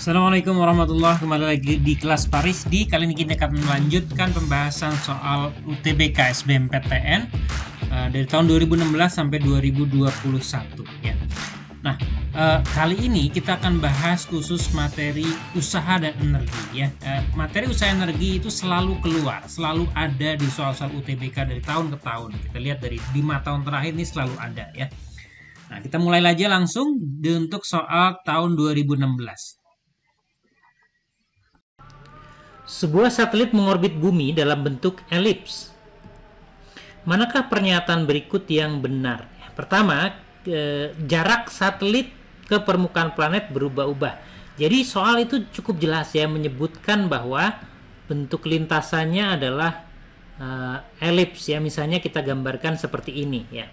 Assalamualaikum warahmatullahi wabarakatuh. Kembali lagi di kelas Parisdi. Kali ini kita akan melanjutkan pembahasan soal UTBK SBMPTN dari tahun 2016 sampai 2021 ya. Nah, kali ini kita akan bahas khusus materi usaha dan energi ya. Materi usaha energi itu selalu keluar, selalu ada di soal-soal UTBK dari tahun ke tahun. Kita lihat dari 5 tahun terakhir ini selalu ada ya. Nah, kita mulai aja langsung untuk soal tahun 2016. Sebuah satelit mengorbit bumi dalam bentuk elips. Manakah pernyataan berikut yang benar? Pertama, jarak satelit ke permukaan planet berubah-ubah. Jadi soal itu cukup jelas ya, menyebutkan bahwa bentuk lintasannya adalah elips ya. Misalnya kita gambarkan seperti ini ya.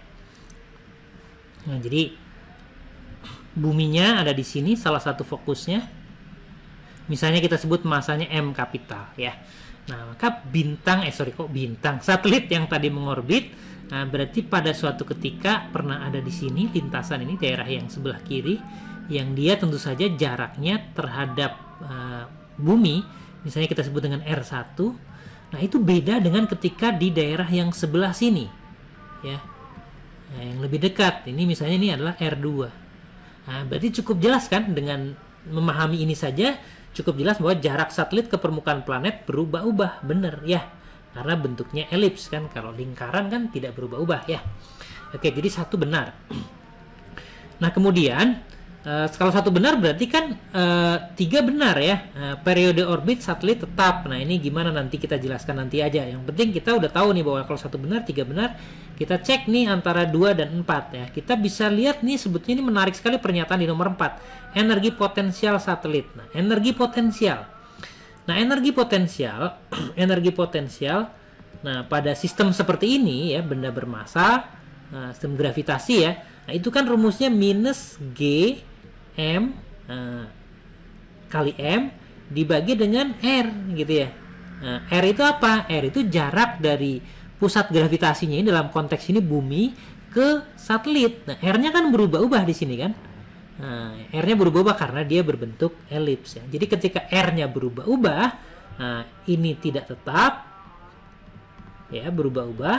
Nah, jadi buminya ada di sini, salah satu fokusnya. Misalnya kita sebut masanya M kapital ya. Nah, maka satelit yang tadi mengorbit, nah berarti pada suatu ketika pernah ada di sini lintasan ini, daerah yang sebelah kiri, yang dia tentu saja jaraknya terhadap bumi, misalnya kita sebut dengan R1. Nah, itu beda dengan ketika di daerah yang sebelah sini ya. Nah, yang lebih dekat ini misalnya ini adalah R2. Nah, berarti cukup jelas kan, dengan memahami ini saja cukup jelas bahwa jarak satelit ke permukaan planet berubah-ubah, bener ya, karena bentuknya elips kan. Kalau lingkaran kan tidak berubah-ubah ya. Oke, jadi satu benar. Nah, kemudian kalau satu benar berarti kan 3 benar ya. Periode orbit satelit tetap. Nah, ini gimana nanti kita jelaskan nanti aja. Yang penting kita udah tahu nih bahwa kalau satu benar, 3 benar. Kita cek nih antara 2 dan 4 ya. Kita bisa lihat nih, sebetulnya ini menarik sekali pernyataan di nomor 4. Energi potensial satelit. Nah, energi potensial. Energi potensial. Nah, pada sistem seperti ini ya, benda bermassa, sistem gravitasi ya. Nah, itu kan rumusnya minus G M kali M dibagi dengan R gitu ya. Nah, R itu apa? R itu jarak dari pusat gravitasinya ini, dalam konteks ini bumi, ke satelit. Nah, R-nya kan berubah-ubah di sini kan. Nah, R-nya berubah-ubah karena dia berbentuk elips ya. Jadi ketika R-nya berubah-ubah, nah ini tidak tetap ya, berubah-ubah.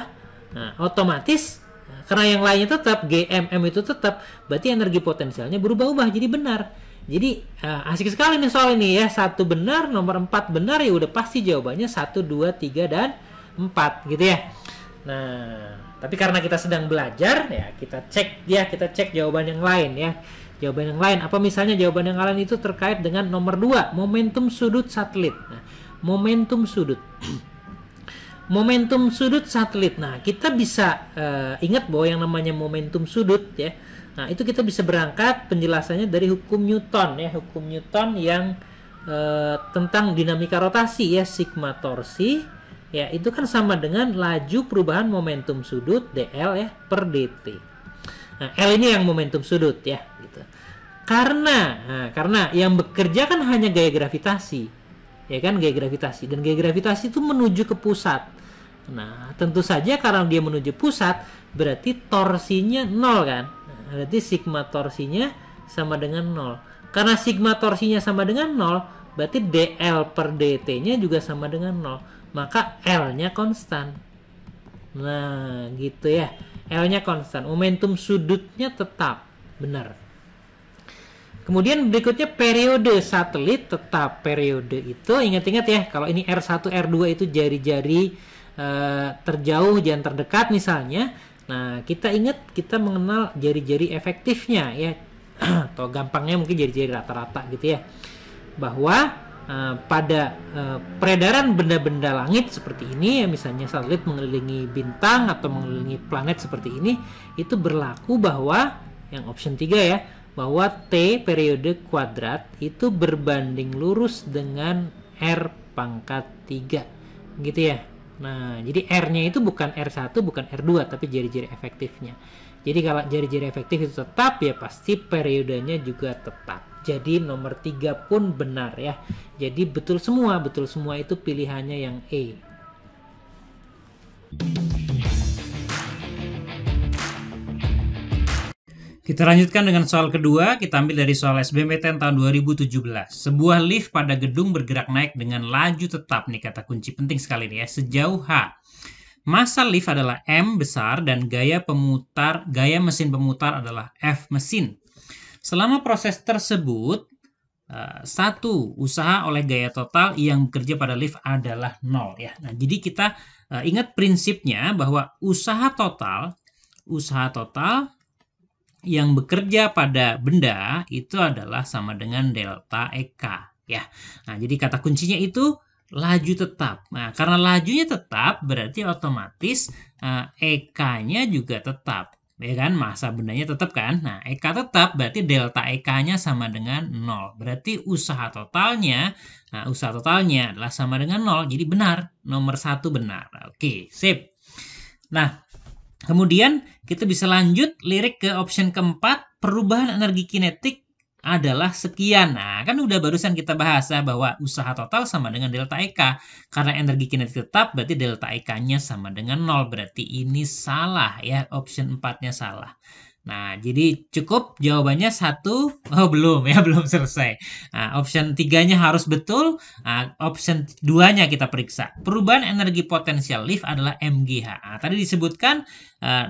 Nah, otomatis karena yang lainnya tetap, GMM itu tetap, berarti energi potensialnya berubah-ubah, jadi benar. Jadi asik sekali nih soal ini ya. 1 benar, nomor 4 benar, ya udah pasti jawabannya 1, 2, 3, dan 4 gitu ya. Nah, tapi karena kita sedang belajar ya, kita cek jawaban yang lain ya. Jawaban yang lain apa? Misalnya jawaban yang lain itu terkait dengan nomor 2, momentum sudut satelit. Nah, momentum sudut. Momentum sudut satelit. Nah, kita bisa ingat bahwa yang namanya momentum sudut ya. Nah, itu kita bisa berangkat penjelasannya dari hukum Newton ya, hukum Newton yang tentang dinamika rotasi ya, sigma torsi ya, itu kan sama dengan laju perubahan momentum sudut dl ya per dt. Nah, L ini yang momentum sudut ya gitu. Karena yang bekerja kan hanya gaya gravitasi. Ya kan, gaya gravitasi, dan gaya gravitasi itu menuju ke pusat. Nah, tentu saja karena dia menuju pusat, berarti torsinya 0 kan. Nah, berarti sigma torsinya sama dengan 0. Karena sigma torsinya sama dengan 0, berarti dl per dt-nya juga sama dengan 0. Maka L-nya konstan. Nah, gitu ya. L-nya konstan. Momentum sudutnya tetap. Benar. Kemudian berikutnya periode satelit tetap. Periode itu ingat-ingat ya, kalau ini R1, R2 itu jari-jari terjauh, jangan terdekat misalnya. Nah, kita ingat, kita mengenal jari-jari efektifnya ya. Atau gampangnya mungkin jari-jari rata-rata gitu ya. Bahwa pada peredaran benda-benda langit seperti ini ya, misalnya satelit mengelilingi bintang atau mengelilingi planet seperti ini, itu berlaku bahwa yang option 3 ya, bahwa T periode kuadrat itu berbanding lurus dengan R pangkat 3 gitu ya. Nah, jadi R-nya itu bukan R1, bukan R2, tapi jari-jari efektifnya. Jadi kalau jari-jari efektif itu tetap, ya pasti periodenya juga tetap. Jadi nomor 3 pun benar ya. Jadi betul semua itu pilihannya yang E. Kita lanjutkan dengan soal kedua, kita ambil dari soal SBMPTN tahun 2017. Sebuah lift pada gedung bergerak naik dengan laju tetap, nih kata kunci penting sekali nih ya, sejauh H. Massa lift adalah M besar dan gaya mesin pemutar adalah F mesin. Selama proses tersebut, satu, usaha oleh gaya total yang bekerja pada lift adalah 0 ya. Nah, jadi kita ingat prinsipnya bahwa usaha total yang bekerja pada benda itu adalah sama dengan delta EK ya. Nah, jadi kata kuncinya itu laju tetap. Nah, karena lajunya tetap berarti otomatis EK-nya juga tetap. Ya kan, massa bendanya tetap kan. Nah, EK tetap berarti delta EK-nya sama dengan 0. Berarti usaha totalnya adalah sama dengan 0. Jadi benar, nomor 1 benar. Oke, sip. Nah, kemudian kita bisa lanjut lirik ke option keempat, perubahan energi kinetik adalah sekian. Nah, kan udah barusan kita bahas ya bahwa usaha total sama dengan delta EK. Karena energi kinetik tetap berarti delta EK-nya sama dengan 0. Berarti ini salah ya, option 4-nya salah. Nah, jadi cukup jawabannya 1. Oh, belum ya, belum selesai. Nah, option 3-nya harus betul. Nah, option 2-nya kita periksa. Perubahan energi potensial lift adalah MGH. Nah, tadi disebutkan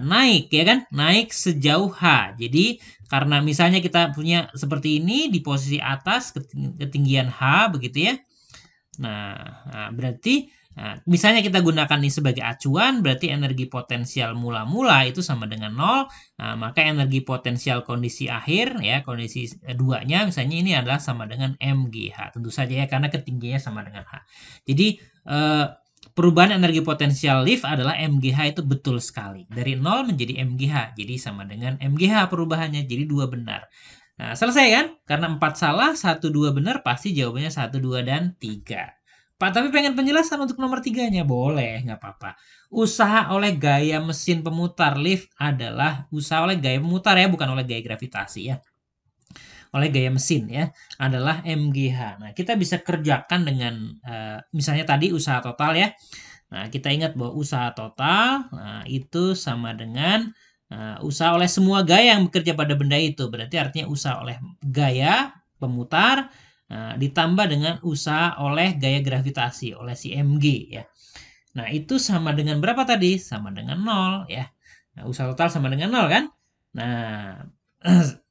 naik ya kan? Naik sejauh H. Jadi, karena misalnya kita punya seperti ini di posisi atas ketinggian H begitu ya. Nah, berarti misalnya kita gunakan ini sebagai acuan, berarti energi potensial mula-mula itu sama dengan 0. Maka energi potensial kondisi akhir ya, kondisi 2-nya misalnya ini adalah sama dengan MGH. Tentu saja ya, karena ketinggiannya sama dengan H. Jadi perubahan energi potensial lift adalah MGH, itu betul sekali. Dari 0 menjadi MGH. Jadi sama dengan MGH perubahannya. Jadi 2 benar. Nah, selesai kan? Karena 4 salah, 1, 2 benar, pasti jawabannya 1, 2, dan 3. Pak, tapi pengen penjelasan untuk nomor 3-nya? Boleh, nggak apa-apa. Usaha oleh gaya mesin pemutar lift adalah usaha oleh gaya pemutar ya, bukan oleh gaya gravitasi ya. Oleh gaya mesin ya, adalah MGH. Nah, kita bisa kerjakan dengan misalnya tadi usaha total ya. Nah, kita ingat bahwa usaha total itu sama dengan usaha oleh semua gaya yang bekerja pada benda itu. Berarti artinya usaha oleh gaya pemutar ditambah dengan usaha oleh gaya gravitasi, oleh si mg ya. Nah, itu sama dengan berapa tadi? Sama dengan 0 ya. Nah, usaha total sama dengan 0 kan? Nah,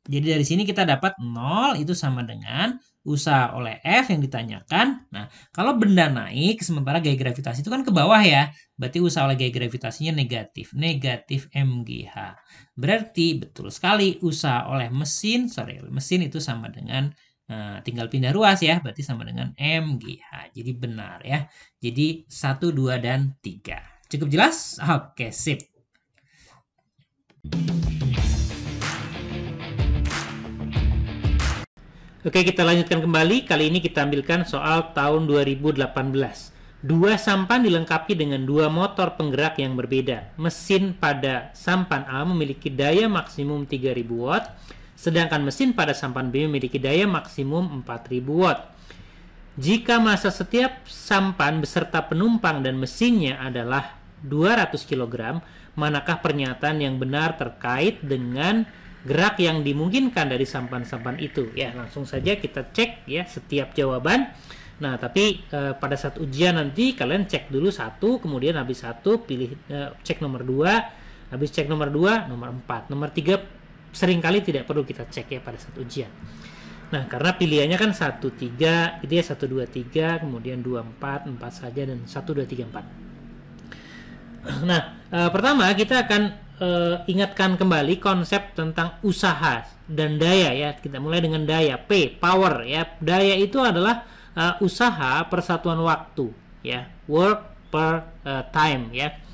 jadi dari sini kita dapat 0 itu sama dengan usaha oleh F yang ditanyakan. Nah, kalau benda naik sementara gaya gravitasi itu kan ke bawah ya. Berarti usaha oleh gaya gravitasinya negatif. Negatif MGH. Berarti betul sekali usaha oleh mesin itu sama dengan tinggal pindah ruas ya, berarti sama dengan MGH. Jadi benar ya. Jadi 1, 2, dan 3. Cukup jelas? Oke, sip. Oke, kita lanjutkan kembali. Kali ini kita ambilkan soal tahun 2018. Dua sampan dilengkapi dengan 2 motor penggerak yang berbeda. Mesin pada sampan A memiliki daya maksimum 3000 watt. Sedangkan mesin pada sampan B memiliki daya maksimum 4000 watt. Jika massa setiap sampan beserta penumpang dan mesinnya adalah 200 kg, manakah pernyataan yang benar terkait dengan gerak yang dimungkinkan dari sampan-sampan itu? Ya, langsung saja kita cek ya setiap jawaban. Nah, tapi pada saat ujian nanti kalian cek dulu 1, kemudian habis 1 pilih cek nomor 2, habis cek nomor 2, nomor 4. Nomor 3 seringkali tidak perlu kita cek ya pada saat ujian. Nah, karena pilihannya kan 1, 3 gitu ya, 1, 2, 3, kemudian 2, 4 saja, dan 1, 2, 3, 4. Nah, pertama kita akan ingatkan kembali konsep tentang usaha dan daya ya. Kita mulai dengan daya, P, power ya. Daya itu adalah usaha per satuan waktu ya, work per time ya.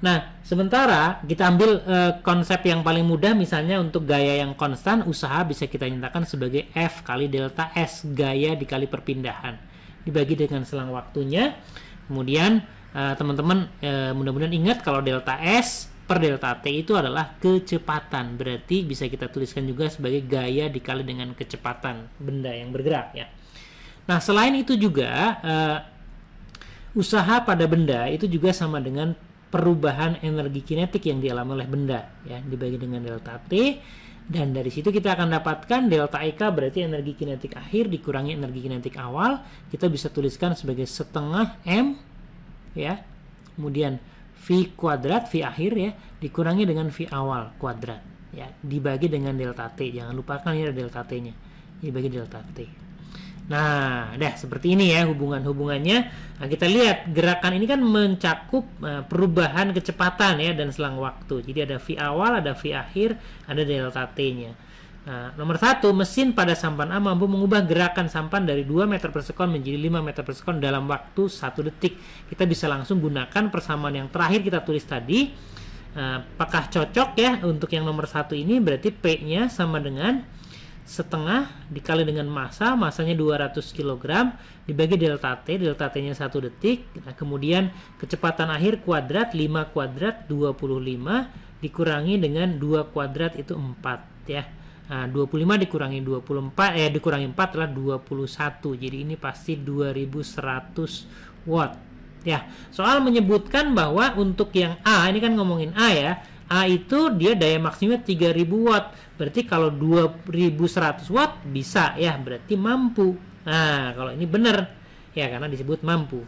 Nah, sementara kita ambil konsep yang paling mudah, misalnya untuk gaya yang konstan, usaha bisa kita nyatakan sebagai F kali delta S, gaya dikali perpindahan, dibagi dengan selang waktunya. Kemudian teman-teman mudah-mudahan ingat kalau delta S per delta T itu adalah kecepatan, berarti bisa kita tuliskan juga sebagai gaya dikali dengan kecepatan benda yang bergerak ya. Nah, selain itu juga usaha pada benda itu juga sama dengan perubahan energi kinetik yang dialami oleh benda, ya, dibagi dengan delta T, dan dari situ kita akan dapatkan delta EK berarti energi kinetik akhir dikurangi energi kinetik awal. Kita bisa tuliskan sebagai setengah M, ya, kemudian V kuadrat, V akhir, ya, dikurangi dengan V awal kuadrat, ya, dibagi dengan delta T. Jangan lupakan ini ada delta T-nya, dibagi delta T. Nah, seperti ini ya hubungannya. Nah, kita lihat gerakan ini kan mencakup perubahan kecepatan, ya, dan selang waktu. Jadi ada V awal, ada V akhir, ada delta T-nya. Nah, nomor 1, mesin pada sampan A mampu mengubah gerakan sampan dari 2 meter per sekon menjadi 5 meter per sekon dalam waktu 1 detik. Kita bisa langsung gunakan persamaan yang terakhir kita tulis tadi. Apakah cocok, ya, untuk yang nomor 1 ini? Berarti P-nya sama dengan setengah dikali dengan masanya 200 kg dibagi delta T, delta T-nya 1 detik. Nah, kemudian kecepatan akhir kuadrat, 5 kuadrat 25 dikurangi dengan 2 kuadrat itu 4, ya. Nah, 25 dikurangi 24 dikurangi 4 adalah 21. Jadi ini pasti 2100 watt. Ya, soal menyebutkan bahwa untuk yang A, ini kan ngomongin A, ya. A itu dia daya maksimumnya 3000 watt. Berarti kalau 2100 watt bisa, ya, berarti mampu. Nah, kalau ini benar, ya, karena disebut mampu.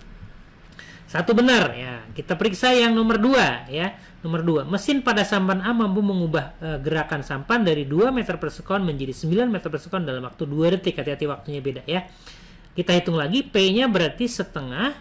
1 benar, ya. Kita periksa yang nomor 2, ya. Nomor 2, mesin pada sampan A mampu mengubah gerakan sampan dari 2 meter per sekon menjadi 9 meter per sekon dalam waktu 2 detik. Hati-hati waktunya beda, ya. Kita hitung lagi, P-nya berarti setengah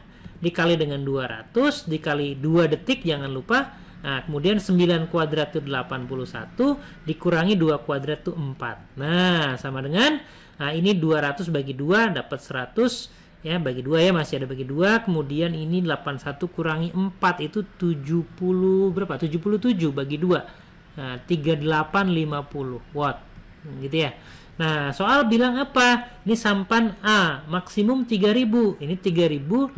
dikali dengan 200 dikali 2 detik, jangan lupa. Nah, kemudian 9 kuadrat itu 81 dikurangi 2 kuadrat itu 4. Nah, sama dengan, nah, ini 200 bagi 2 dapat 100, ya, bagi 2, ya, masih ada bagi 2. Kemudian ini 81 kurangi 4 itu 70 berapa? 77 bagi 2. Nah, 3850 watt. Gitu, ya. Nah, soal bilang apa? Ini sampan A maksimum 3000. Ini 3850.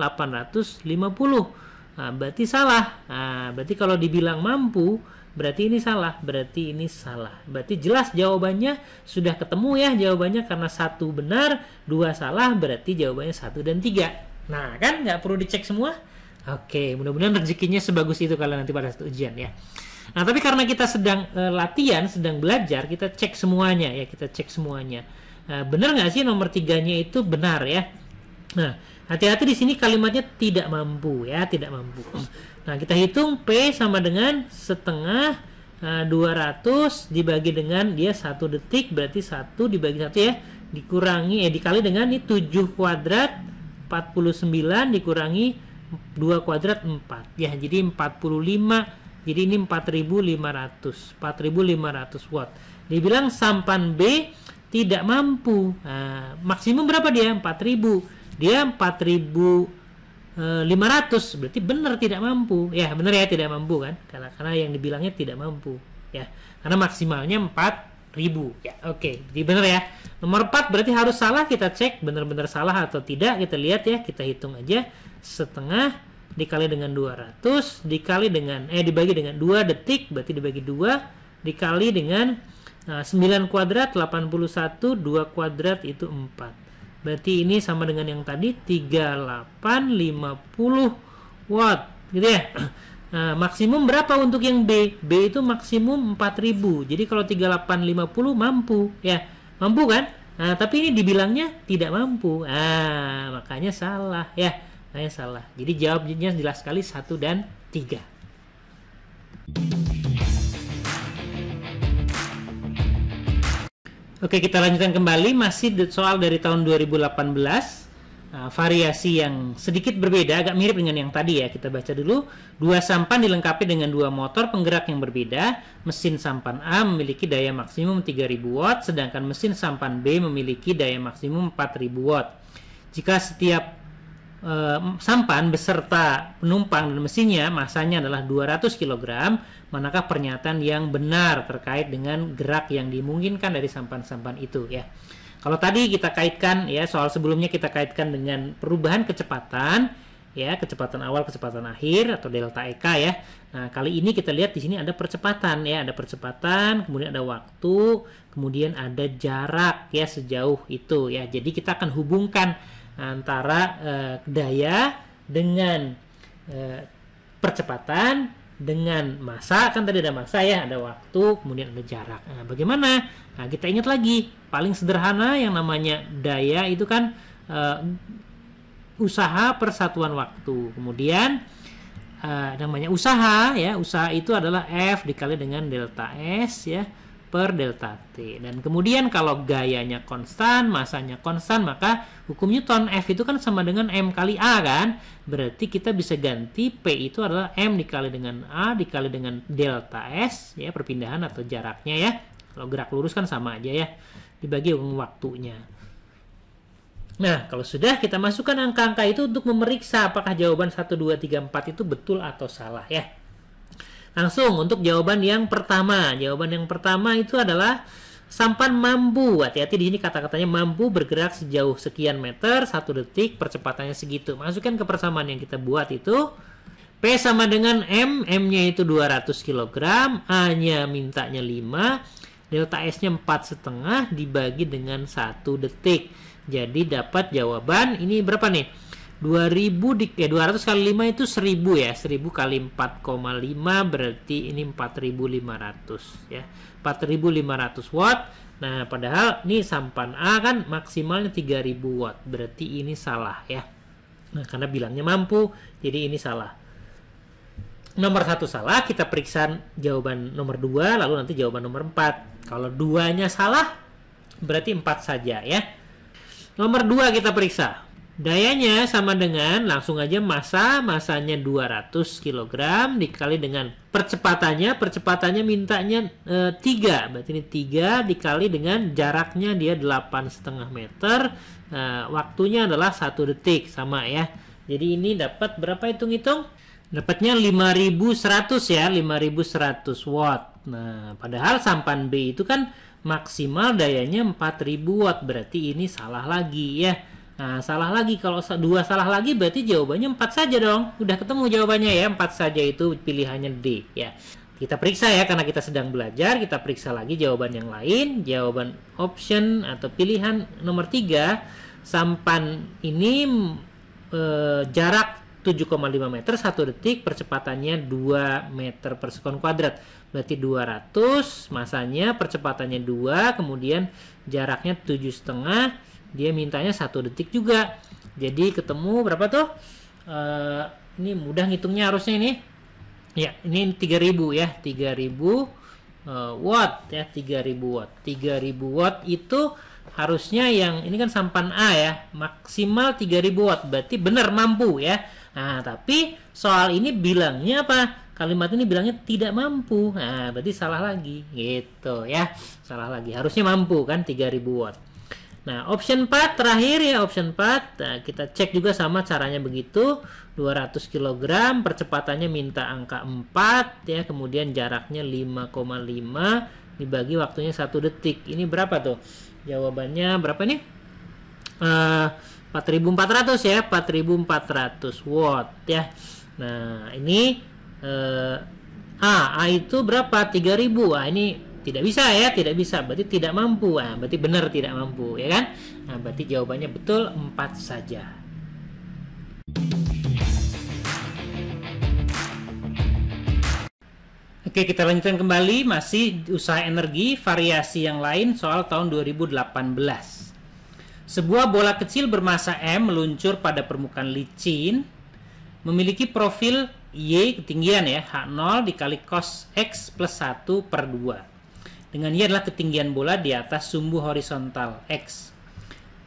Nah, berarti salah. Nah, berarti kalau dibilang mampu, berarti ini salah. Berarti ini salah. Berarti jelas jawabannya sudah ketemu, ya, jawabannya, karena 1 benar, 2 salah, berarti jawabannya 1 dan 3. Nah, kan nggak perlu dicek semua. Oke, mudah-mudahan rezekinya sebagus itu kalau nanti pada saat ujian, ya. Nah, tapi karena kita sedang latihan, sedang belajar, kita cek semuanya, ya, kita cek semuanya. Benar nggak sih nomor 3-nya itu benar, ya? Nah, hati-hati di sini kalimatnya tidak mampu, ya, tidak mampu. Nah, kita hitung P sama dengan setengah 200 dibagi dengan dia 1 detik, berarti 1 dibagi 1, ya, dikurangi dikali dengan ini 7 kuadrat 49 dikurangi 2 kuadrat 4, ya, jadi 45. Jadi ini 4500 watt. Dibilang sampan B tidak mampu. Nah, maksimum berapa dia? 4000. Dia 4500, berarti benar tidak mampu. Ya, benar, ya, tidak mampu, kan? Karena yang dibilangnya tidak mampu, ya. Karena maksimalnya 4000, ya. Oke, jadi benar, ya. Nomor 4 berarti harus salah, kita cek benar-benar salah atau tidak. Kita lihat, ya, kita hitung aja. Setengah dikali dengan 200 dikali dengan dibagi dengan 2 detik, berarti dibagi 2 dikali dengan 9 kuadrat 81, 2 kuadrat itu 4. Berarti ini sama dengan yang tadi 3850 watt, gitu, ya. Nah, maksimum berapa untuk yang B? B itu maksimum 4000. Jadi kalau 3850 mampu, ya. Mampu, kan? Nah, tapi ini dibilangnya tidak mampu. Ah, makanya salah, ya. Saya salah. Jadi jawabnya jelas sekali 1 dan 3. Oke, kita lanjutkan kembali. Masih soal dari tahun 2018. Variasi yang sedikit berbeda, agak mirip dengan yang tadi, ya. Kita baca dulu. 2 sampan dilengkapi dengan 2 motor penggerak yang berbeda. Mesin sampan A memiliki daya maksimum 3000 watt, sedangkan mesin sampan B memiliki daya maksimum 4000 watt. Jika setiap sampan beserta penumpang dan mesinnya masanya adalah 200 kg, manakah pernyataan yang benar terkait dengan gerak yang dimungkinkan dari sampan-sampan itu, ya. Kalau tadi kita kaitkan, ya, soal sebelumnya kita kaitkan dengan perubahan kecepatan, ya, kecepatan awal, kecepatan akhir atau delta EK, ya. Nah, kali ini kita lihat di sini ada percepatan, ya, ada percepatan, kemudian ada waktu, kemudian ada jarak, ya, sejauh itu, ya. Jadi kita akan hubungkan antara daya dengan percepatan dengan massa, kan tadi ada massa ya, ada waktu, kemudian ada jarak. Nah, bagaimana? Nah, kita ingat lagi, paling sederhana yang namanya daya itu kan usaha per satuan waktu. Kemudian namanya usaha ya, usaha itu adalah F dikali dengan delta S ya per delta T. Dan kemudian kalau gayanya konstan, masanya konstan, maka hukum Newton F itu kan sama dengan M kali A kan. Berarti kita bisa ganti P itu adalah M dikali dengan A dikali dengan delta S ya, perpindahan atau jaraknya ya. Kalau gerak lurus kan sama aja ya, dibagi waktunya. Nah, kalau sudah kita masukkan angka-angka itu untuk memeriksa apakah jawaban 1, 2, 3, 4 itu betul atau salah ya. Langsung untuk jawaban yang pertama. Jawaban yang pertama itu adalah sampan mampu. Hati-hati di sini kata-katanya mampu bergerak sejauh sekian meter 1 detik, percepatannya segitu. Masukkan ke persamaan yang kita buat itu. P sama dengan M, M-nya itu 200 kg, A-nya mintanya 5, delta S-nya 4,5 dibagi dengan 1 detik. Jadi dapat jawaban ini berapa nih? 200 kali 5 itu 1000 ya. 1000 kali 4,5 berarti ini 4500 ya. 4500 watt. Nah, padahal ini sampan A kan maksimalnya 3000 watt. Berarti ini salah ya. Nah, karena bilangnya mampu, jadi ini salah. Nomor 1 salah, kita periksa jawaban nomor 2, lalu nanti jawaban nomor 4. Kalau 2-nya salah, berarti 4 saja ya. Nomor 2 kita periksa. Dayanya sama dengan, langsung aja masanya 200 kg dikali dengan percepatannya mintanya 3. Berarti ini 3 dikali dengan jaraknya dia 8,5 meter. Waktunya adalah 1 detik, sama ya. Jadi ini dapat berapa hitung-hitung? Dapatnya 5100 ya, 5100 watt. Nah, padahal sampan B itu kan maksimal dayanya 4000 watt, berarti ini salah lagi ya. Nah, salah lagi, kalau 2 salah lagi berarti jawabannya 4 saja dong. Udah ketemu jawabannya ya, 4 saja itu pilihannya D ya. Kita periksa ya, karena kita sedang belajar, kita periksa lagi jawaban yang lain. Jawaban option atau pilihan nomor 3, sampan ini jarak 7,5 meter 1 detik, percepatannya 2 meter per sekon kuadrat. Berarti 200, masanya percepatannya 2, kemudian jaraknya 7,5, dia mintanya 1 detik juga. Jadi ketemu berapa tuh? Ini mudah ngitungnya harusnya ini. Ya, ini 3000 ya, 3000 watt ya, 3000 watt. 3000 watt itu harusnya yang ini kan sampan A ya, maksimal 3000 watt, berarti benar mampu ya. Nah, tapi soal ini bilangnya apa? Kalimat ini bilangnya tidak mampu. Nah, berarti salah lagi gitu ya. Salah lagi. Harusnya mampu kan 3000 watt. Nah, option 4 terakhir ya, option 4. Nah, kita cek juga sama caranya begitu. 200 kg, percepatannya minta angka 4 ya, kemudian jaraknya 5,5 dibagi waktunya 1 detik. Ini berapa tuh? Jawabannya berapa nih? 4400 ya, 4400 watt ya. Nah, ini A itu berapa? 3000. Ini tidak bisa ya, tidak bisa. Berarti tidak mampu. Berarti benar tidak mampu ya kan? Nah, berarti jawabannya betul 4 saja. Oke, kita lanjutkan kembali, masih usaha energi, variasi yang lain soal tahun 2018. Sebuah bola kecil bermasa M meluncur pada permukaan licin, memiliki profil Y ketinggian ya, H0 dikali cos X plus 1 per 2. Dengan Y adalah ketinggian bola di atas sumbu horizontal X.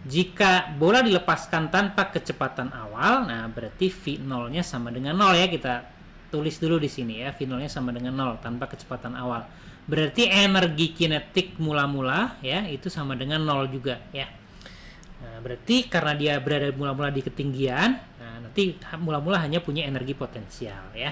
Jika bola dilepaskan tanpa kecepatan awal, nah berarti V0-nya sama dengan 0 ya, kita tulis dulu di sini ya, V0-nya sama dengan 0 tanpa kecepatan awal. Berarti energi kinetik mula-mula ya, itu sama dengan 0 juga ya. Nah, berarti karena dia berada mula-mula di ketinggian, nah nanti mula-mula hanya punya energi potensial ya.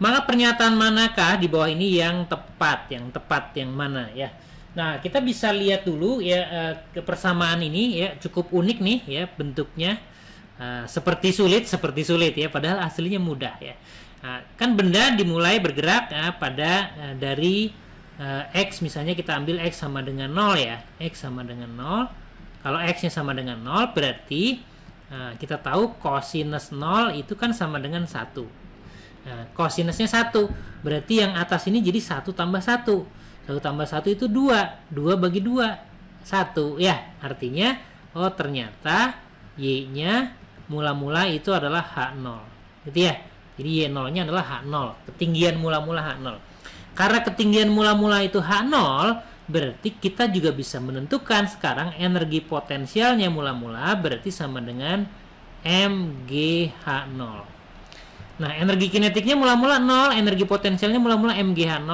Maka pernyataan manakah di bawah ini yang tepat? Yang tepat yang mana ya? Nah, kita bisa lihat dulu ya, kepersamaan ini ya cukup unik nih ya bentuknya. Seperti sulit ya, padahal aslinya mudah ya. Nah, kan benda dimulai bergerak pada dari X, misalnya kita ambil X sama dengan 0 ya. X sama dengan 0. Kalau X-nya sama dengan 0 berarti Nah, kita tahu kosinus 0 itu kan sama dengan 1. Nah, kosinusnya 1. Berarti yang atas ini jadi 1 tambah 1. 1 tambah 1 itu 2. 2 bagi 2. 1. Ya, artinya, oh ternyata Y-nya mula-mula itu adalah H0. Gitu ya. Jadi Y0-nya adalah H0. Ketinggian mula-mula H0. Karena ketinggian mula-mula itu H0, berarti kita juga bisa menentukan sekarang energi potensialnya mula-mula berarti sama dengan MgH0. Nah, energi kinetiknya mula-mula 0, energi potensialnya mula-mula MgH0.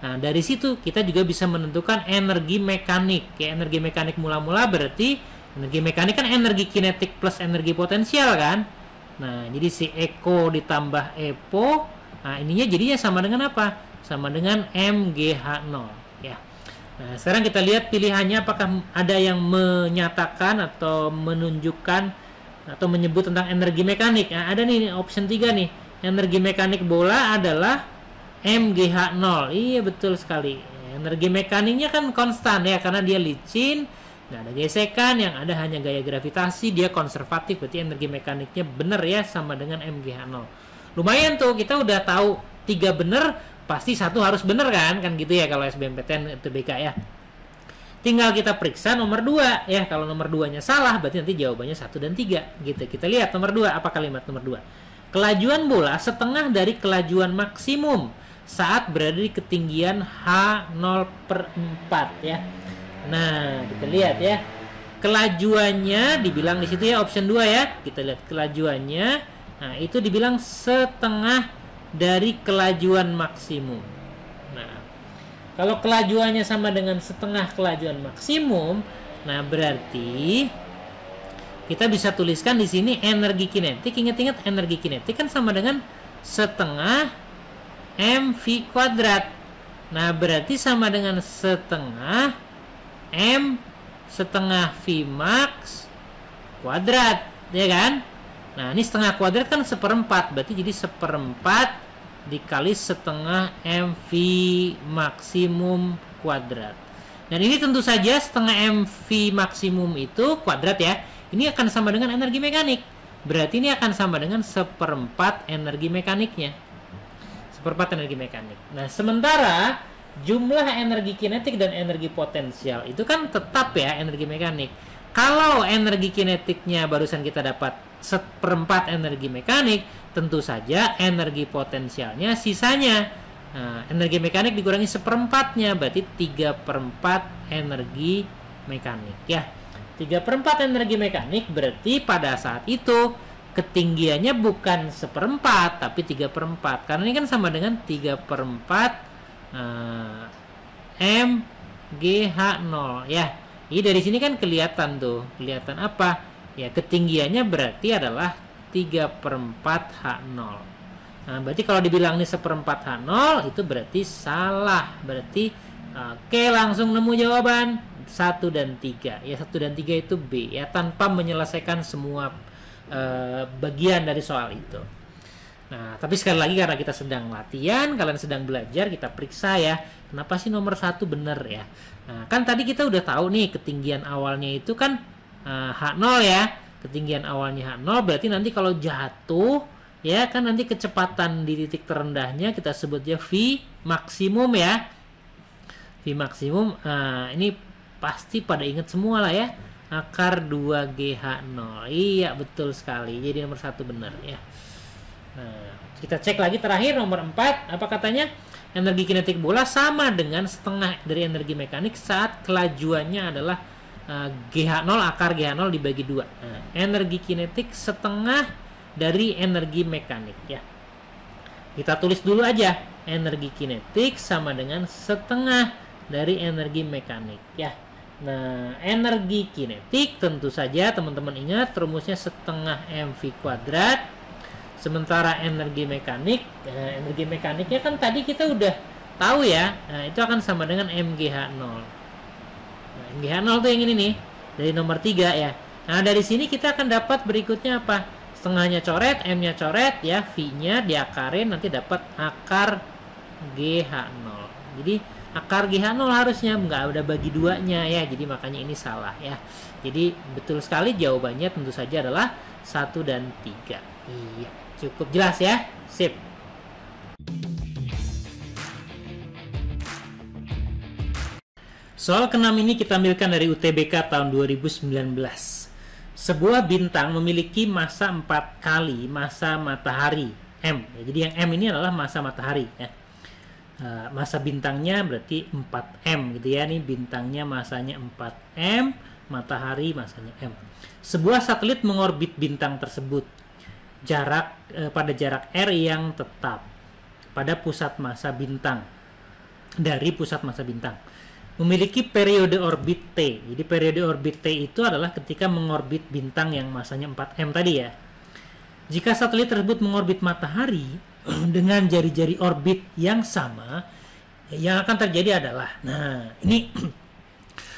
Nah, dari situ kita juga bisa menentukan energi mekanik. Ya, energi mekanik mula-mula berarti energi mekanik kan energi kinetik plus energi potensial kan. Nah, jadi si Eko ditambah Epo, nah ininya jadinya sama dengan apa? Sama dengan MgH0 ya. Nah, sekarang kita lihat pilihannya apakah ada yang menyatakan atau menunjukkan atau menyebut tentang energi mekanik. Nah, ada nih option 3 nih. Energi mekanik bola adalah MgH0. Iya, betul sekali. Energi mekaniknya kan konstan ya karena dia licin, nggak ada gesekan, yang ada hanya gaya gravitasi, dia konservatif, berarti energi mekaniknya benar ya sama dengan MgH0. Lumayan tuh, kita udah tahu 3 benar, pasti 1 harus benar kan gitu ya kalau SBMPTN UTBK ya. Tinggal kita periksa nomor 2 ya. Kalau nomor 2-nya salah berarti nanti jawabannya 1 dan 3 gitu. Kita lihat nomor 2, apa kalimat nomor 2? Kelajuan bola setengah dari kelajuan maksimum saat berada di ketinggian H0/4 ya. Nah, kita lihat ya. Kelajuannya dibilang di situ ya, option 2 ya. Kita lihat kelajuannya. Nah, itu dibilang setengah dari kelajuan maksimum. Nah, kalau kelajuannya sama dengan setengah kelajuan maksimum, nah berarti kita bisa tuliskan di sini energi kinetik. Ingat-ingat energi kinetik kan sama dengan setengah mv kuadrat. Nah, berarti sama dengan setengah m setengah v max kuadrat, ya kan? Nah, ini setengah kuadrat kan 1/4, berarti jadi 1/4 dikali setengah mv maksimum kuadrat. Dan ini tentu saja setengah mv maksimum itu kuadrat ya. Ini akan sama dengan energi mekanik. Berarti ini akan sama dengan 1/4 energi mekaniknya. 1/4 energi mekanik. Nah, sementara jumlah energi kinetik dan energi potensial itu kan tetap ya energi mekanik. Kalau energi kinetiknya barusan kita dapat 1/4 energi mekanik, tentu saja energi potensialnya sisanya. Nah, energi mekanik dikurangi 1/4-nya, berarti 3/4 energi mekanik ya. 3/4 energi mekanik berarti pada saat itu ketinggiannya bukan 1/4 tapi 3/4, karena ini kan sama dengan 3/4 MgH0 ya. Jadi dari sini kan kelihatan tuh, kelihatan apa? Ya, ketinggiannya berarti adalah 3/4 H0. Nah, berarti kalau dibilang ini 1/4 H0 itu berarti salah. Berarti oke, langsung nemu jawaban 1 dan 3. Ya, 1 dan 3 itu B ya, tanpa menyelesaikan semua bagian dari soal itu. Nah, tapi sekali lagi karena kita sedang latihan, kalian sedang belajar, kita periksa ya. Kenapa sih nomor 1 benar ya? Nah, kan tadi kita udah tahu nih ketinggian awalnya itu kan H0 ya. Ketinggian awalnya H0 berarti nanti kalau jatuh ya kan nanti kecepatan di titik terendahnya kita sebutnya V maksimum ya. V maksimum ini pasti pada ingat semua lah ya. Akar 2GH0. Iya, betul sekali. Jadi nomor 1 benar ya. Nah, kita cek lagi terakhir nomor 4. Apa katanya? Energi kinetik bola sama dengan setengah dari energi mekanik saat kelajuannya adalah GH0 akar GH0 dibagi 2. Nah, energi kinetik setengah dari energi mekanik ya. Kita tulis dulu aja. Energi kinetik sama dengan setengah dari energi mekanik ya. Nah, energi kinetik tentu saja teman-teman ingat rumusnya setengah mv kuadrat. Sementara energi mekaniknya kan tadi kita udah tahu ya. Nah, itu akan sama dengan MgH0. Nah, MgH0 tuh yang ini nih, dari nomor 3 ya. Nah, dari sini kita akan dapat berikutnya apa? Setengahnya coret, M-nya coret ya, V-nya diakarin nanti dapat akar GH0. Jadi akar GH0 harusnya nggak ada bagi 2-nya ya. Jadi makanya ini salah ya. Jadi betul sekali jawabannya tentu saja adalah 1 dan 3. Iya, cukup jelas ya. Sip. Soal ke-6 ini kita ambilkan dari UTBK tahun 2019. Sebuah bintang memiliki massa 4 kali massa matahari M. Jadi yang M ini adalah massa matahari ya. Massa bintangnya berarti 4M gitu ya. Ini bintangnya massanya 4M, matahari massanya M. Sebuah satelit mengorbit bintang tersebut pada jarak R yang tetap pada pusat massa bintang, dari pusat massa bintang, memiliki periode orbit T. Jadi periode orbit T itu adalah ketika mengorbit bintang yang massanya 4M tadi ya. Jika satelit tersebut mengorbit matahari dengan jari-jari orbit yang sama, yang akan terjadi adalah, nah ini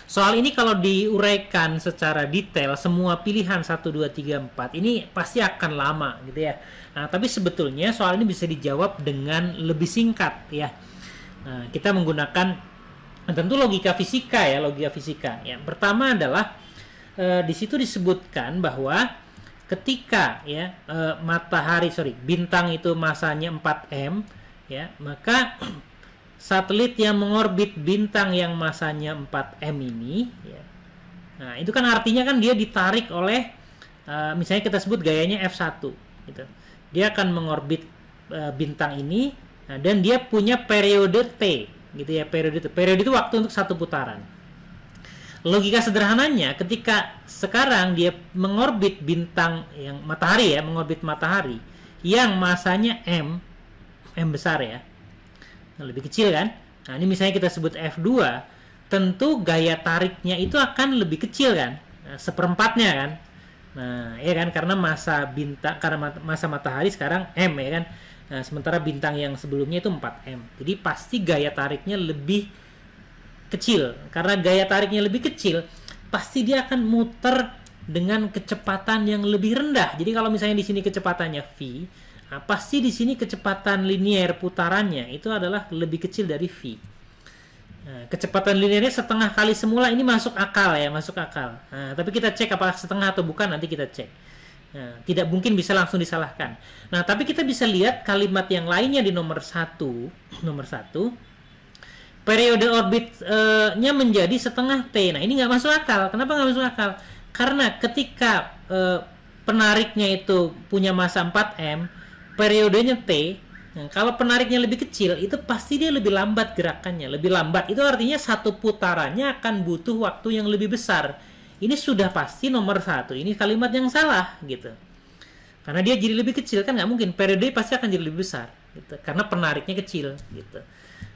soal ini kalau diuraikan secara detail semua pilihan 1, 2, 3, 4 ini pasti akan lama gitu ya. Nah tapi sebetulnya soal ini bisa dijawab dengan lebih singkat ya. Nah kita menggunakan tentu logika fisika ya, logika fisika. Yang pertama adalah di situ disebutkan bahwa ketika ya bintang itu masanya 4M ya, maka satelit yang mengorbit bintang yang masanya 4M ini ya. Nah, itu kan artinya kan dia ditarik oleh misalnya kita sebut gayanya F1 gitu. Dia akan mengorbit bintang ini, nah, dan dia punya periode T gitu ya, periode itu waktu untuk satu putaran. Logika sederhananya ketika sekarang dia mengorbit bintang yang matahari ya, mengorbit matahari yang masanya M besar ya, nah, lebih kecil kan. Nah ini misalnya kita sebut F2, tentu gaya tariknya itu akan lebih kecil kan, nah, seperempatnya kan. Nah ya kan, karena massa bintang, karena massa matahari sekarang M ya kan. Nah, sementara bintang yang sebelumnya itu 4M. Jadi pasti gaya tariknya lebih kecil. Karena gaya tariknya lebih kecil, pasti dia akan muter dengan kecepatan yang lebih rendah. Jadi kalau misalnya di sini kecepatannya V, nah pasti di sini kecepatan linear putarannya itu adalah lebih kecil dari V. Nah, kecepatan linearnya setengah kali semula, ini masuk akal ya, masuk akal. Nah, tapi kita cek apakah setengah atau bukan, nanti kita cek. Nah, tidak mungkin bisa langsung disalahkan. Nah, tapi kita bisa lihat kalimat yang lainnya di nomor 1. Periode orbitnya menjadi setengah T. Nah, ini nggak masuk akal. Kenapa nggak masuk akal? Karena ketika penariknya itu punya massa 4M, periodenya T, nah, kalau penariknya lebih kecil, itu pasti dia lebih lambat gerakannya. Lebih lambat, itu artinya satu putarannya akan butuh waktu yang lebih besar. Ini sudah pasti nomor 1. Ini kalimat yang salah gitu. Karena dia jadi lebih kecil, kan nggak mungkin. Periode pasti akan jadi lebih besar gitu. Karena penariknya kecil gitu.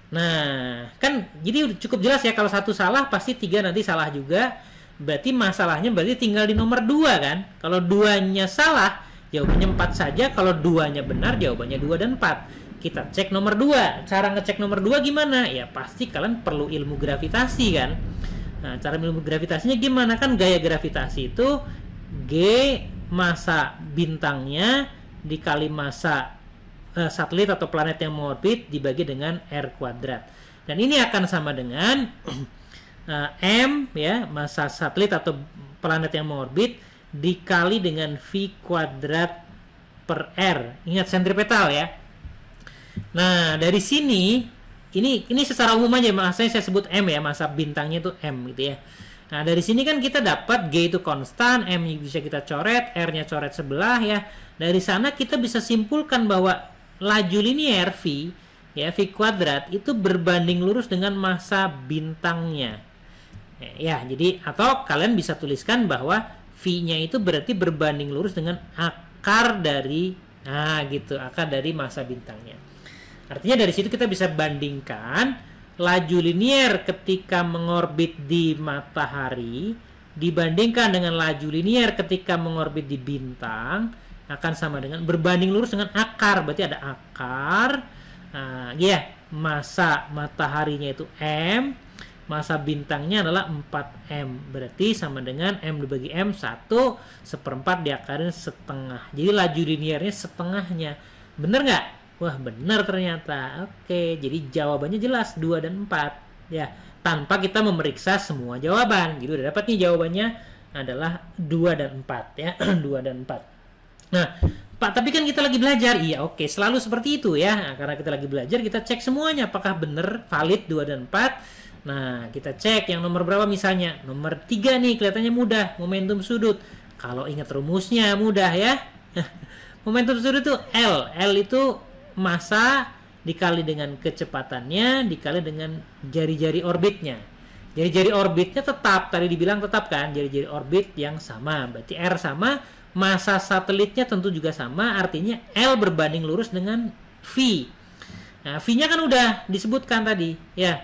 Nah, kan jadi cukup jelas ya, kalau 1 salah pasti 3 nanti salah juga. Berarti masalahnya tinggal di nomor 2 kan. Kalau 2-nya salah, jawabannya 4 saja. Kalau 2-nya benar, jawabannya 2 dan 4. Kita cek nomor 2. Cara ngecek nomor 2 gimana? Ya pasti kalian perlu ilmu gravitasi kan. Nah, cara ilmu gravitasinya gimana? Kan gaya gravitasi itu G massa bintangnya dikali massa satelit atau planet yang mengorbit dibagi dengan R kuadrat. Dan ini akan sama dengan M ya, massa satelit atau planet yang mengorbit dikali dengan V kuadrat per R. Ingat sentripetal ya. Nah, dari sini ini secara umum aja, maksudnya saya sebut M ya, massa bintangnya itu M gitu ya. Nah, dari sini kan kita dapat G itu konstan, M bisa kita coret, R-nya coret sebelah ya. Dari sana kita bisa simpulkan bahwa laju linear V ya, V kuadrat itu berbanding lurus dengan massa bintangnya. Ya, jadi atau kalian bisa tuliskan bahwa V-nya itu berarti berbanding lurus dengan akar dari akar dari massa bintangnya. Artinya dari situ kita bisa bandingkan laju linear ketika mengorbit di matahari dibandingkan dengan laju linear ketika mengorbit di bintang akan sama dengan berbanding lurus dengan akar. Berarti ada akar massa mataharinya itu M, massa bintangnya adalah 4M. Berarti sama dengan M dibagi M 1/4 diakarin setengah. Jadi laju linearnya setengahnya. Bener nggak? Wah, benar ternyata. Oke, jadi jawabannya jelas 2 dan 4 ya. Tanpa kita memeriksa semua jawaban. Jadi udah dapat nih jawabannya adalah 2 dan 4 ya. 2 dan 4. Nah, Pak, tapi kan kita lagi belajar. Iya, oke, selalu seperti itu ya. Nah, karena kita lagi belajar, kita cek semuanya apakah benar valid 2 dan 4. Nah, kita cek yang nomor berapa misalnya. Nomor 3 nih, kelihatannya mudah, momentum sudut. Kalau ingat rumusnya mudah ya. Momentum sudut itu L. L itu massa dikali dengan kecepatannya dikali dengan jari-jari orbitnya. Jari-jari orbitnya tetap, tadi dibilang tetap kan, jari-jari orbit yang sama. Berarti R sama, massa satelitnya tentu juga sama, artinya L berbanding lurus dengan V. Nah, V-nya kan udah disebutkan tadi, ya.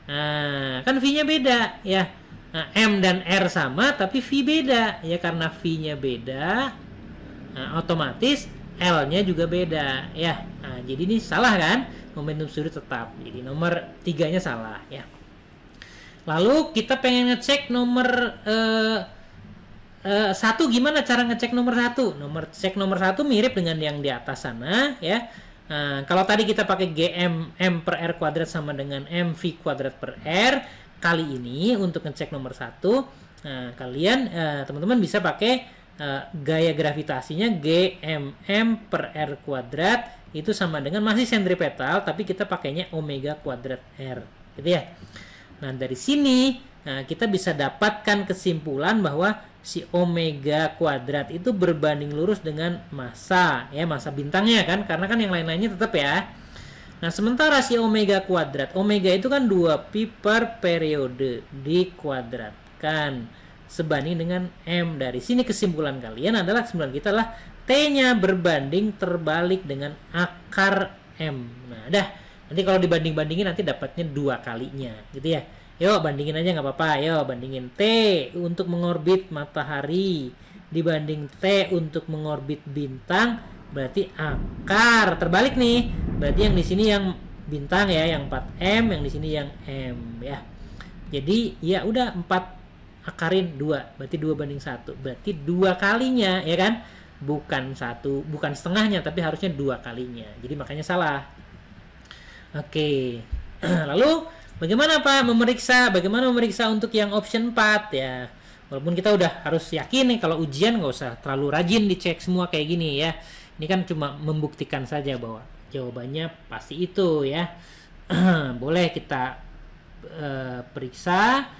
Nah, kan V-nya beda, ya. Nah, M dan R sama, tapi V beda, ya, karena V-nya beda. Nah, otomatis L-nya juga beda ya. Nah, jadi ini salah kan? Momentum sudut tetap. Jadi nomor 3-nya salah ya. Lalu kita pengen ngecek nomor 1, gimana cara ngecek nomor 1? Cek nomor 1 mirip dengan yang di atas sana ya. Nah, kalau tadi kita pakai GM M per R kuadrat sama dengan MV kuadrat per R, kali ini untuk ngecek nomor 1, nah, kalian teman-teman bisa pakai gaya gravitasinya GMM per R kuadrat itu sama dengan masih sentripetal tapi kita pakainya omega kuadrat R gitu ya. Nah, dari sini kita bisa dapatkan kesimpulan bahwa si omega kuadrat itu berbanding lurus dengan massa ya, massa bintangnya kan, karena kan yang lain-lainnya tetap ya. Nah, sementara si omega kuadrat, omega itu kan 2pi per periode dikuadratkan sebanding dengan M. Dari sini kesimpulan kalian adalah, kesimpulan kita adalah T-nya berbanding terbalik dengan akar M. Nah, dah. Nanti kalau dibanding-bandingin nanti dapatnya 2 kalinya, gitu ya. Yuk, bandingin aja nggak apa-apa. Yuk, bandingin T untuk mengorbit matahari dibanding T untuk mengorbit bintang, berarti akar terbalik nih. Berarti yang di sini yang bintang ya, yang 4M, yang di sini yang M ya. Jadi ya udah 4 akarin 2, berarti 2 banding 1, berarti 2 kalinya ya kan, bukan setengahnya, tapi harusnya 2 kalinya, jadi makanya salah. Oke. Lalu bagaimana memeriksa untuk yang option 4 ya. Walaupun kita udah harus yakin nih, kalau ujian nggak usah terlalu rajin dicek semua kayak gini ya. Ini kan cuma membuktikan saja bahwa jawabannya pasti itu ya. Boleh kita periksa,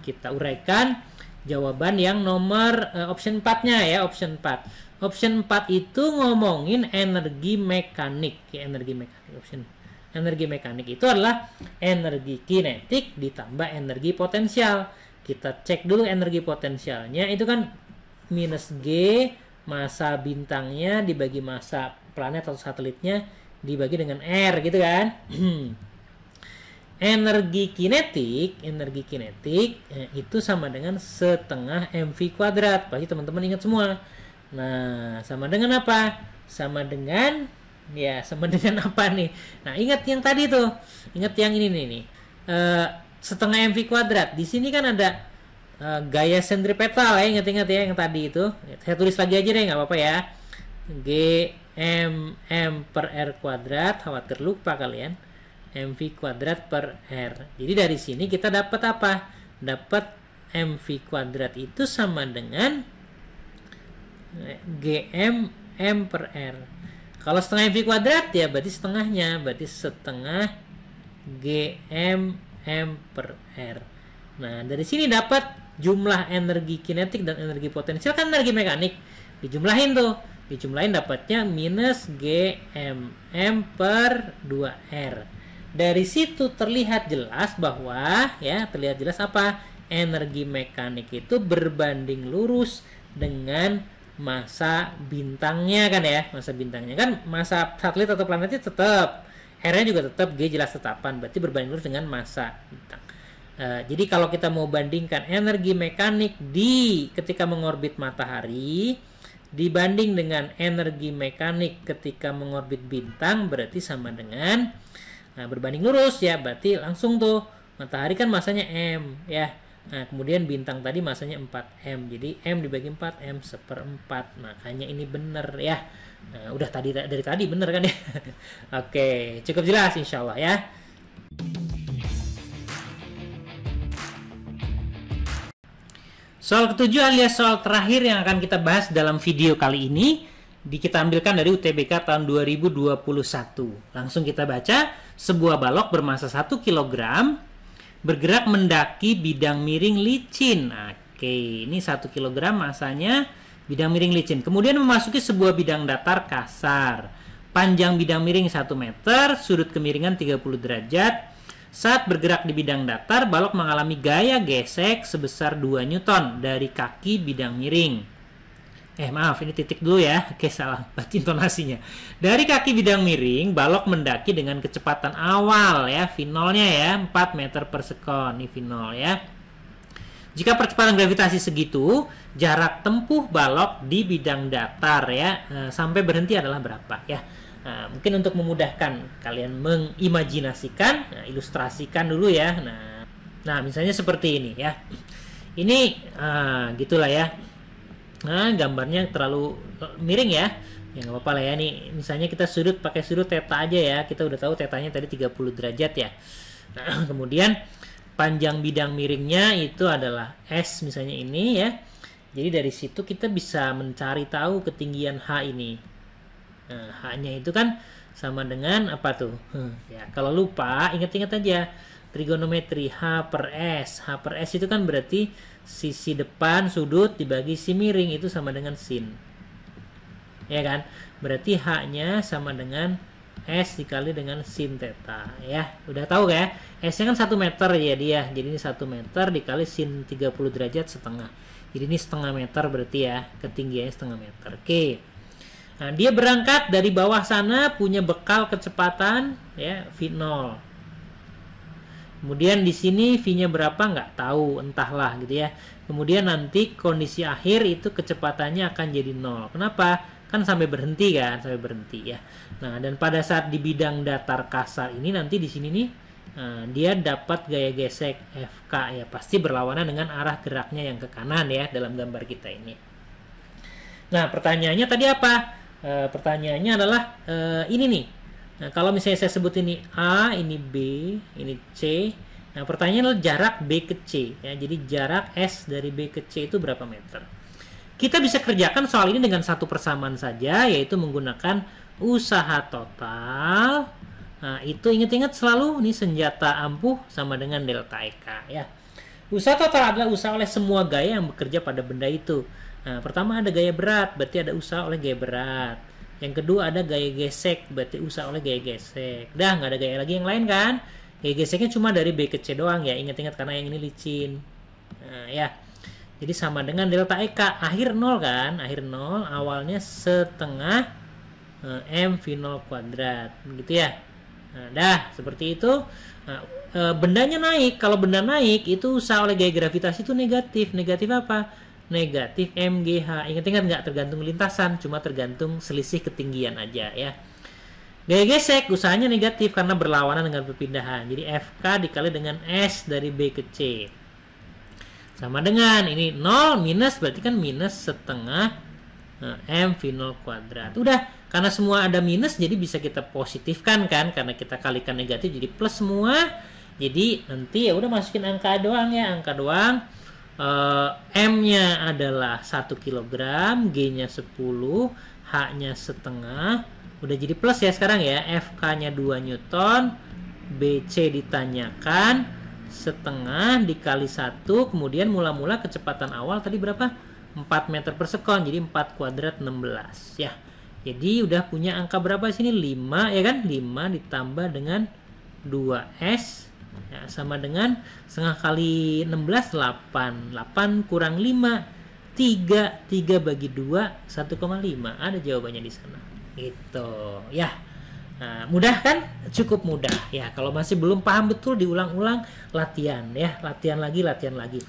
kita uraikan jawaban yang nomor option 4-nya ya, option 4. Option 4 itu ngomongin energi mekanik ya, energi mekanik itu adalah energi kinetik ditambah energi potensial. Kita cek dulu energi potensialnya, itu kan minus G massa bintangnya dibagi massa planet atau satelitnya dibagi dengan R gitu kan. Energi kinetik itu sama dengan setengah MV kuadrat. Pasti teman-teman ingat semua. Nah, sama dengan apa? Sama dengan apa nih? Nah, ingat yang tadi tuh. Ingat yang ini nih. Setengah MV kuadrat. Di sini kan ada gaya sentripetal ya. Ingat-ingat ya yang tadi itu. Saya tulis lagi aja deh, nggak apa-apa ya. G M per R kuadrat. Khawatir lupa kalian. MV kuadrat per R. Jadi dari sini kita dapat apa? Dapat MV kuadrat itu sama dengan GM M per R. Kalau setengah MV kuadrat ya berarti setengahnya, berarti setengah GM M per R. Nah, dari sini dapat jumlah energi kinetik dan energi potensial, kan energi mekanik. Dijumlahin tuh. Dijumlahin dapatnya minus GMM per 2R. Dari situ terlihat jelas bahwa terlihat jelas apa? Energi mekanik itu berbanding lurus dengan massa bintangnya kan ya. Massa bintangnya kan, massa satelit atau planetnya tetap, R-nya juga tetap, G jelas tetapan, berarti berbanding lurus dengan massa bintang. Jadi kalau kita mau bandingkan energi mekanik ketika mengorbit matahari dibanding dengan energi mekanik ketika mengorbit bintang, berarti sama dengan berbanding lurus ya, berarti langsung tuh matahari kan masanya M ya. Nah, kemudian bintang tadi masanya 4M. Jadi M dibagi 4, M seperempat. Makanya ini bener ya. Nah, udah dari tadi bener kan ya? Oke, cukup jelas insya Allah ya. Soal ketujuh alias soal terakhir yang akan kita bahas dalam video kali ini kita ambilkan dari UTBK tahun 2021. Langsung kita baca. Sebuah balok bermasa 1 kg bergerak mendaki bidang miring licin. Oke, ini 1 kg masanya bidang miring licin. Kemudian memasuki sebuah bidang datar kasar. Panjang bidang miring 1 meter, sudut kemiringan 30 derajat. Saat bergerak di bidang datar, balok mengalami gaya gesek sebesar 2 Newton dari kaki bidang miring. Maaf, ini titik dulu ya. Oke, salah baca intonasinya. Dari kaki bidang miring, balok mendaki dengan kecepatan awal ya, V0-nya ya, 4 meter per sekon. Ini V0 ya. Jika percepatan gravitasi segitu, jarak tempuh balok di bidang datar ya, sampai berhenti adalah berapa ya. Mungkin untuk memudahkan kalian mengimajinasikan, ilustrasikan dulu ya. Nah, misalnya seperti ini ya. Ini gitulah ya. Nah, gambarnya terlalu miring ya. Ya nggak apa-apa lah ya. Nih, misalnya kita pakai sudut theta aja ya. Kita udah tahu tetanya tadi 30 derajat ya. Nah, kemudian panjang bidang miringnya itu adalah S misalnya ini ya. Jadi dari situ kita bisa mencari tahu ketinggian H ini. Nah, H-nya itu kan sama dengan apa tuh? Ya, kalau lupa ingat-ingat aja. Trigonometri H per S. H per S itu kan berarti sisi depan sudut dibagi si miring itu sama dengan sin. Ya kan? Berarti H-nya sama dengan S dikali dengan sin theta ya. Udah tahu ya? S-nya kan 1 meter ya dia. Jadi ini 1 meter dikali sin 30 derajat setengah. Jadi ini setengah meter berarti ya. Ketinggiannya setengah meter. Oke. Nah, dia berangkat dari bawah sana punya bekal kecepatan ya V0. Kemudian di sini V-nya berapa nggak tahu, entahlah gitu ya. Kemudian nanti kondisi akhir itu kecepatannya akan jadi 0. Kenapa? Kan sampai berhenti kan, sampai berhenti ya. Nah, dan pada saat di bidang datar kasar ini nanti di sini nih dia dapat gaya gesek FK ya, pasti berlawanan dengan arah geraknya yang ke kanan ya dalam gambar kita ini. Nah, pertanyaannya tadi apa? Pertanyaannya adalah ini nih. Nah, kalau misalnya saya sebut ini A, ini B, ini C. Nah, pertanyaannya adalah jarak B ke C. Ya, jadi jarak S dari B ke C itu berapa meter? Kita bisa kerjakan soal ini dengan satu persamaan saja, yaitu menggunakan usaha total. Nah, itu ingat-ingat selalu, ini senjata ampuh sama dengan delta EK. Ya. Usaha total adalah usaha oleh semua gaya yang bekerja pada benda itu. Nah, pertama ada gaya berat, berarti ada usaha oleh gaya berat. Yang kedua ada gaya gesek, berarti usaha oleh gaya gesek. Dah, nggak ada gaya lagi yang lain kan? Gaya geseknya cuma dari B ke C doang ya. Ingat-ingat karena yang ini licin. Nah, ya. Jadi sama dengan delta EK. Akhir 0 kan? Akhir 0, awalnya setengah M V0 kuadrat. Begitu ya. Nah, dah, seperti itu. Nah, bendanya naik. Kalau benda naik, itu usaha oleh gaya gravitasi itu negatif. Negatif apa? Negatif MGH. Ingat-ingat nggak tergantung lintasan, cuma tergantung selisih ketinggian aja ya. Gaya gesek usahanya negatif karena berlawanan dengan perpindahan. Jadi FK dikali dengan S dari B ke C. Sama dengan ini 0 minus berarti kan minus setengah M V0 kuadrat. Udah, karena semua ada minus jadi bisa kita positifkan kan, karena kita kalikan negatif jadi plus semua. Jadi nanti ya udah masukin angka doang ya, angka doang. M-nya adalah 1 kg, G-nya 10, H-nya setengah. Udah jadi plus ya sekarang ya. FK-nya 2 Newton, BC ditanyakan, setengah dikali 1. Kemudian mula-mula kecepatan awal tadi berapa? 4 meter per sekon. Jadi 4 kuadrat 16 ya. Jadi udah punya angka berapa sini? 5 ya kan? 5 ditambah dengan 2S ya, sama dengan setengah kali 16 8. 8 kurang 5 3. 3 bagi 2 1,5. Ada jawabannya di sana. Gitu ya. Nah, mudah kan? Cukup mudah ya. Kalau masih belum paham betul diulang-ulang, latihan ya. Latihan lagi, latihan lagi.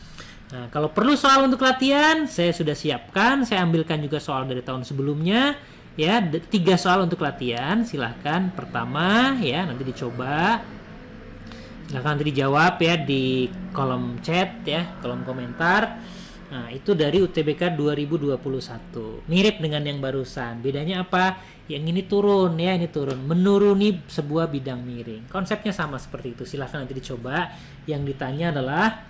Nah, kalau perlu soal untuk latihan, saya sudah siapkan. Saya ambilkan juga soal dari tahun sebelumnya ya. 3 soal untuk latihan. Silahkan pertama ya, nanti dicoba. Silahkan nanti dijawab ya di kolom chat ya, kolom komentar. Nah, itu dari UTBK 2021. Mirip dengan yang barusan. Bedanya apa? Yang ini turun ya, ini turun. Menuruni sebuah bidang miring. Konsepnya sama seperti itu. Silahkan nanti dicoba. Yang ditanya adalah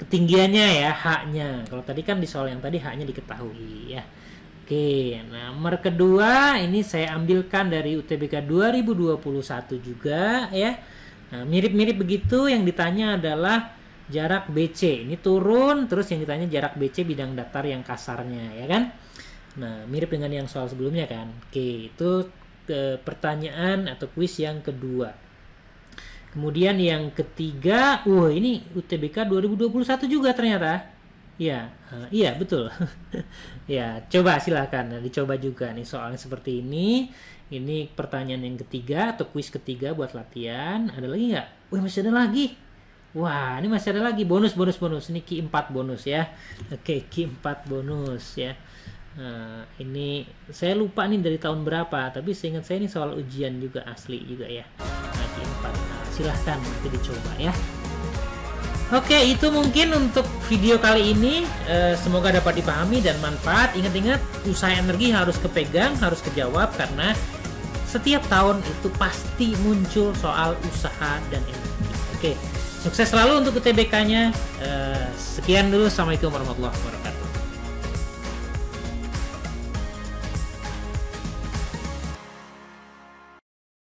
ketinggiannya ya, haknya. Kalau tadi kan di soal yang tadi haknya diketahui ya. Oke, nah nomor kedua ini saya ambilkan dari UTBK 2021 juga ya. Nah, mirip-mirip begitu. Yang ditanya adalah jarak BC, ini turun, terus yang ditanya jarak BC bidang datar yang kasarnya ya kan. Nah mirip dengan yang soal sebelumnya kan. Oke, itu pertanyaan atau kuis yang kedua. Kemudian yang ketiga, ini UTBK 2021 juga ternyata ya. Iya betul. Ya coba silahkan dicoba juga nih soalnya seperti ini pertanyaan yang ketiga atau kuis ketiga buat latihan. Ada lagi nggak? Masih ada lagi. Wah, ini masih ada lagi bonus. Ini Q 4 bonus ya. Oke, Q 4 bonus ya. Nah, ini saya lupa nih dari tahun berapa, tapi seingat saya ini soal ujian juga asli juga ya. Nah, Q 4. Nah, silahkan nanti dicoba ya. Oke, itu mungkin untuk video kali ini. Semoga dapat dipahami dan manfaat. Ingat-ingat, usaha energi harus kepegang, harus kejawab karena setiap tahun itu pasti muncul soal usaha dan energi. Oke. Sukses selalu untuk UTBK-nya. Sekian dulu. Assalamualaikum warahmatullahi wabarakatuh.